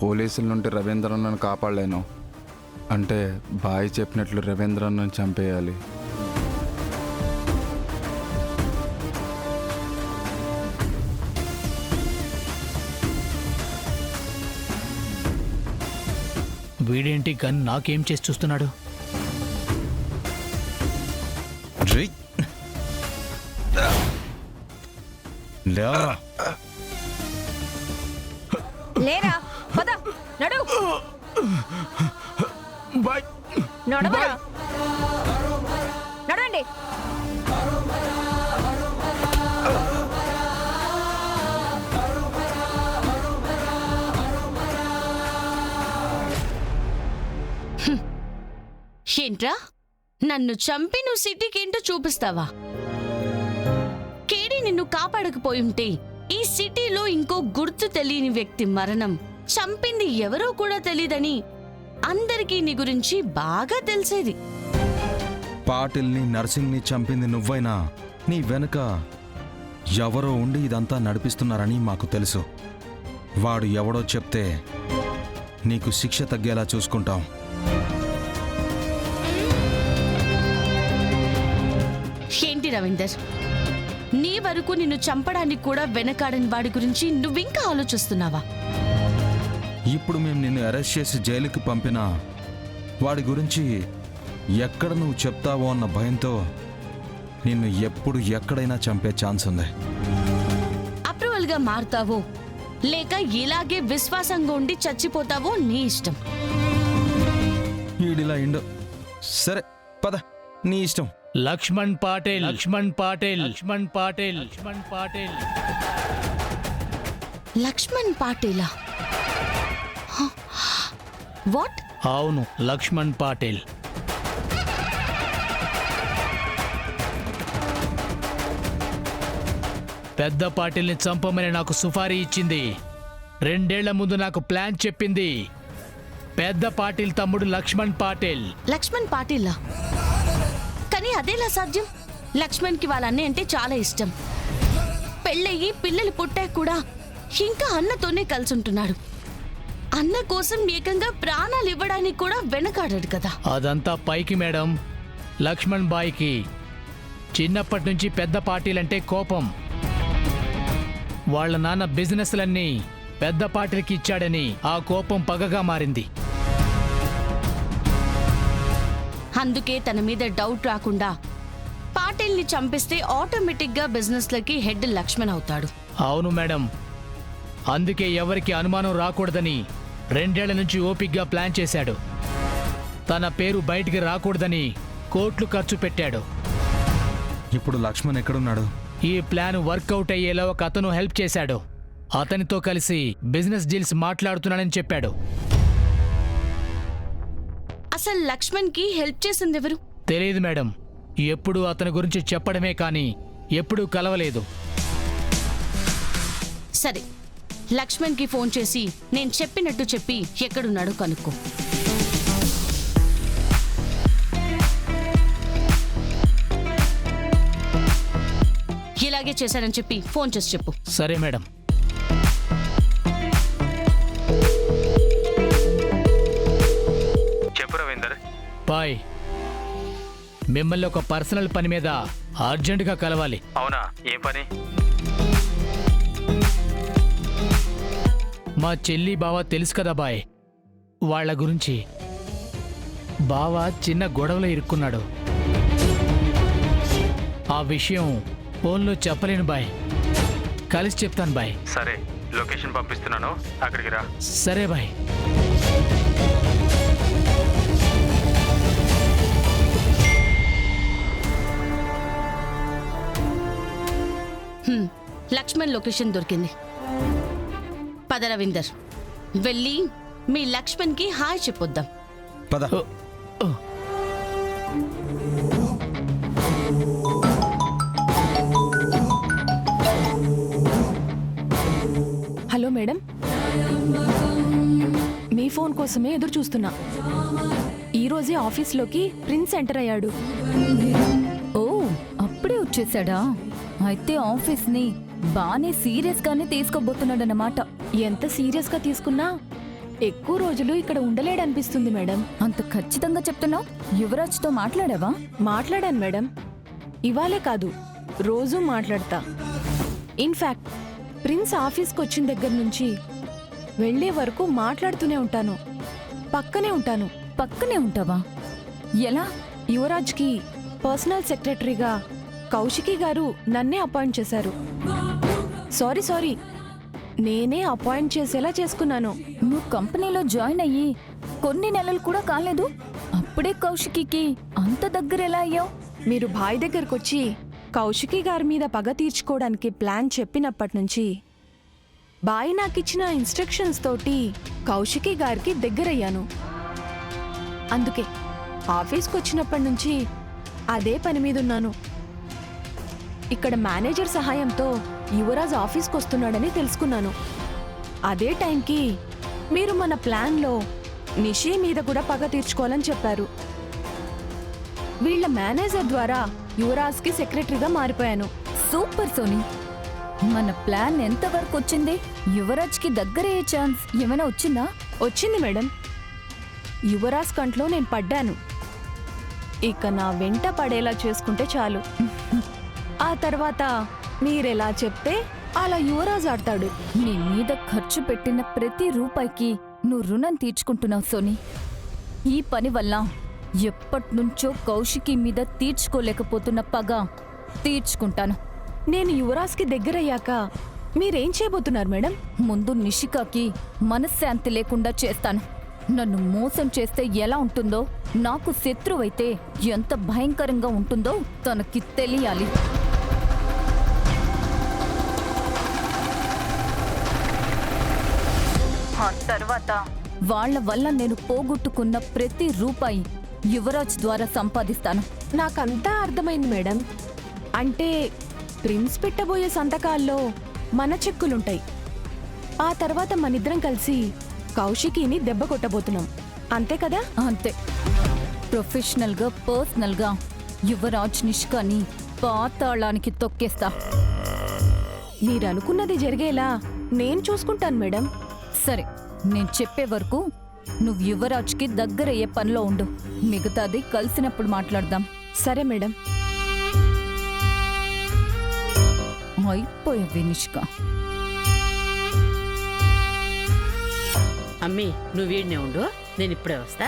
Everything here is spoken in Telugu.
పోలీసుల నుండి రవీంద్రన్నను కాపాడలేను అంటే బాయ్ చెప్పినట్లు రవీంద్రన్నను చంపేయాలి. వీడేంటి గన్ నాకేం చేసి చూస్తున్నాడు? లేరా పద నడు నడవరా నడండి. ఏంట్రా నన్ను చంపి నువ్వు సిటీకి ఏంటో చూపిస్తావా? కేడీ నిన్ను కాపాడకపోయుంటే ఈ సిటీలో ఇంకో గుర్తు తెలియని వ్యక్తి మరణం, చంపింది ఎవరో కూడా తెలీదని అందరికీ నీ గురించి బాగా తెలిసేది. పాటిల్ని నర్సింగ్ని చంపింది నువ్వైనా నీ వెనుక ఎవరో ఉండి ఇదంతా నడిపిస్తున్నారని మాకు తెలుసు. వాడు ఎవడో చెప్తే నీకు శిక్ష తగ్గేలా చూసుకుంటాం. ఏంటి రవీందర్, నీ వరకు నిన్ను చంపడానికి కూడా వెనకాడని వాడి గురించి నువ్వింకా ఆలోచిస్తున్నావా? ఇప్పుడు మేము నిన్ను అరెస్ట్ చేసి జైలుకి పంపినా వాడి గురించి ఎక్కడ నువ్వు చెప్తావో అన్న భయంతో నిన్ను ఎప్పుడు ఎక్కడైనా చంపే ఛాన్స్ ఉంది. అప్రూవల్ గా మారుతావో లేక ఇలాగే విశ్వాసంగా ఉండి చచ్చిపోతావో నీ ఇష్టం. ఈడిలా ఇండు. సరే పద, నీ ఇష్టం. లక్ష్మణ్ పాటిల్, లక్ష్మణ్ పాటిల్, లక్ష్మణ్ పాటిల్, లక్ష్మణ్ పాటిల్. లక్ష్మణ్ పాటిలా? వాట్? అవును, లక్ష్మణ్ పాటిల్. పెద్ద పాటిల్ని చంపమని నాకు సుపారీ ఇచ్చింది. 2 ఏళ్ల ముందు నాకు ప్లాన్ చెప్పింది పెద్ద పాటిల్ తమ్ముడు లక్ష్మణ్ పాటిల్. లక్ష్మణ్ పాటిలా? కానీ అదేలా సాధ్యం? లక్ష్మణ్ కి వాళ్ళ అన్నయ్య అంటే చాలా ఇష్టం. పెళ్ళయ్యి పిల్లలు పుట్టాక కూడా ఇంకా అన్నతోనే కలిసుంటున్నాడు. అన్న కోసం ఏకంగా ప్రాణాలు ఇవ్వడానికి కూడా వెనకాడాడు కదా. అదంతా పైకి మేడం. లక్ష్మణ్ బాయ్కి చిన్నప్పటి నుంచి పెద్ద పార్టీలంటే కోపం. వాళ్ళ నాన్న బిజినెస్లన్నీ పెద్ద పార్టీలకి ఇచ్చాడని ఆ కోపం పగగా మారింది. అందుకే తన మీద డౌట్ రాకుండా పాటిల్ని చంపిస్తే ఆటోమేటిక్ గా బిజినెస్లకి హెడ్ లక్ష్మణ్ అవుతాడు. అవును మేడం, అందుకే ఎవరికి అనుమానం రాకూడదని 2 ఏళ్ల నుంచి ఓపిక్గా ప్లాన్ చేశాడు. తన పేరు బయటికి రాకూడదని కోట్లు ఖర్చు పెట్టాడు. ఇప్పుడు లక్ష్మణ్ ఎక్కడున్నాడు? ఈ ప్లాన్ వర్కౌట్ అయ్యేలా ఒక అతను హెల్ప్ చేశాడు. అతనితో కలిసి బిజినెస్ డీల్స్ మాట్లాడుతున్నానని చెప్పాడు. అసలు లక్ష్మణ్ కి హెల్ప్ చేసింది ఎవరు? తెలియదు మేడం. ఎప్పుడూ అతని గురించి చెప్పడమే కానీ ఎప్పుడూ కలవలేదు. సరే, లక్ష్మణ్ కి ఫోన్ చేసి నేను చెప్పినట్టు చెప్పి ఎక్కడున్నాడో కనుక్కో. ఇలాగే చేశానని చెప్పి ఫోన్ చేసి చెప్పు. సరే మేడం. చెప్పు రవీందర్. బాయ్, మిమ్మల్ని ఒక పర్సనల్ పని మీద అర్జెంటుగా కలవాలి. అవునా, ఏం పని? మా చెల్లి బావ తెలుసు కదా బాయ్, వాళ్ళ గురించి. బావ చిన్న గొడవలో ఇరుక్కున్నాడు. ఆ విషయం ఫోన్లో చెప్పలేను బాయ్. కలిసి చెప్తాను బాయ్. సరే, లొకేషన్ పంపిస్తున్నాను, అక్కడికి రా. సరే బాయ్. లక్ష్మణ్ లొకేషన్ దొరికింది. పద రవీందర్, వెళ్ళి మీ లక్ష్మణ్ కి హాయ్ చెప్పొద్దాం. పద. హలో మేడం, మీ ఫోన్ కోసమే ఎదురు చూస్తున్నా. ఈరోజే ఆఫీస్లోకి ప్రిన్స్ ఎంటర్ అయ్యాడు. ఓ, అప్పుడే వచ్చేసాడా? అయితే ఆఫీస్ని బానే సీరియస్గానే తీసుకోబోతున్నాడన్నమాట. ఎంత సీరియస్గా తీసుకున్నా ఎక్కువ రోజులు ఇక్కడ ఉండలేడనిపిస్తుంది మేడం. అంత ఖచ్చితంగా చెప్తున్నావు? యువరాజ్తో మాట్లాడావా? మాట్లాడాను మేడం. ఇవాళే కాదు, రోజూ మాట్లాడతా. ఇన్ఫాక్ట్ ప్రిన్స్ ఆఫీస్కి వచ్చిన దగ్గర నుంచి వెళ్లే వరకు మాట్లాడుతూనే ఉంటాను. పక్కనే ఉంటాను. పక్కనే ఉంటావా? ఎలా? యువరాజ్కి పర్సనల్ సెక్రటరీగా కౌశికి గారు నన్నే అపాయింట్ చేశారు. సారీ, నేనే అపాయింట్ చేసేలా చేసుకున్నాను. నువ్వు కంపెనీలో జాయిన్ అయ్యి కొన్ని నెలలు కూడా కాలేదు, అప్పుడే కౌశికి అంత దగ్గర ఎలా అయ్యావు? మీరు భాయ్ దగ్గరకొచ్చి కౌశికి గారి మీద పగ తీర్చుకోవడానికి ప్లాన్ చెప్పినప్పటి నుంచి బాయ్ నాకిచ్చిన ఇన్స్ట్రక్షన్స్ తోటి కౌశికి గారికి దగ్గరయ్యాను. అందుకే ఆఫీస్కి వచ్చినప్పటి నుంచి అదే పని మీద ఉన్నాను. ఇక్కడ మేనేజర్ సహాయంతో యువరాజ్ ఆఫీస్కి వస్తున్నాడని తెలుసుకున్నాను. అదే టైంకి మీరు మన ప్లాన్లో నిషి మీద కూడా పగ తీర్చుకోవాలని చెప్పారు. వీళ్ళ మేనేజర్ ద్వారా యువరాజ్కి సెక్రటరీగా మారిపోయాను. సూపర్ సోనీ, మన ప్లాన్ ఎంతవరకు వచ్చింది? యువరాజ్కి దగ్గరయ్యే ఛాన్స్ ఏమైనా వచ్చిందా? వచ్చింది మేడం. యువరాజ్ కంట్లో నేను పడ్డాను. ఇక నా వెంట పడేలా చేసుకుంటే చాలు. ఆ తర్వాత మీరెలా చెప్తే అలా యువరాజ్ ఆడతాడు. నీ మీద ఖర్చు పెట్టిన ప్రతి రూపాయికి నువ్వు రుణం తీర్చుకుంటున్నావు సోనీ. ఈ పని వల్ల ఎప్పటినుంచో కౌశికి మీద తీర్చుకోలేకపోతున్న పగ తీర్చుకుంటాను. నేను యువరాజ్కి దగ్గరయ్యాక మీరేం చేయబోతున్నారు మేడం? ముందు నిషికాకి మనశ్శాంతి లేకుండా చేస్తాను. నన్ను మోసం చేస్తే ఎలా ఉంటుందో, నాకు శత్రువైతే ఎంత భయంకరంగా ఉంటుందో తనకి తెలియాలి. ఆ తర్వాత వాళ్ళ వల్ల నేను పోగొట్టుకున్న ప్రతి రూపాయి యువరాజ్ ద్వారా సంపాదిస్తాను. నాకంతా అర్థమైంది మేడం. అంటే ప్రిన్స్ పెట్టబోయే సంతకాల్లో మన చెక్కులుంటాయి. ఆ తర్వాత మనిద్దరం కలిసి కౌశికిని దెబ్బ కొట్టబోతున్నాం, అంతే కదా? అంతే. ప్రొఫెషనల్గా పర్సనల్గా యువరాజ్ నిష్కాని పాతాళానికి తొక్కేస్తా. మీరనుకున్నది జరిగేలా నేను చూసుకుంటాను మేడం. సరే, నేను చెప్పే వరకు నువ్వు యువరాజ్కి దగ్గరయ్యే పనిలో ఉండు. మిగతాది కలిసినప్పుడు మాట్లాడదాం. సరే మేడం. అయిపోయావే నిష్కా. అమ్మీ నువ్వు వీడినే ఉండు, నేను ఇప్పుడే వస్తా.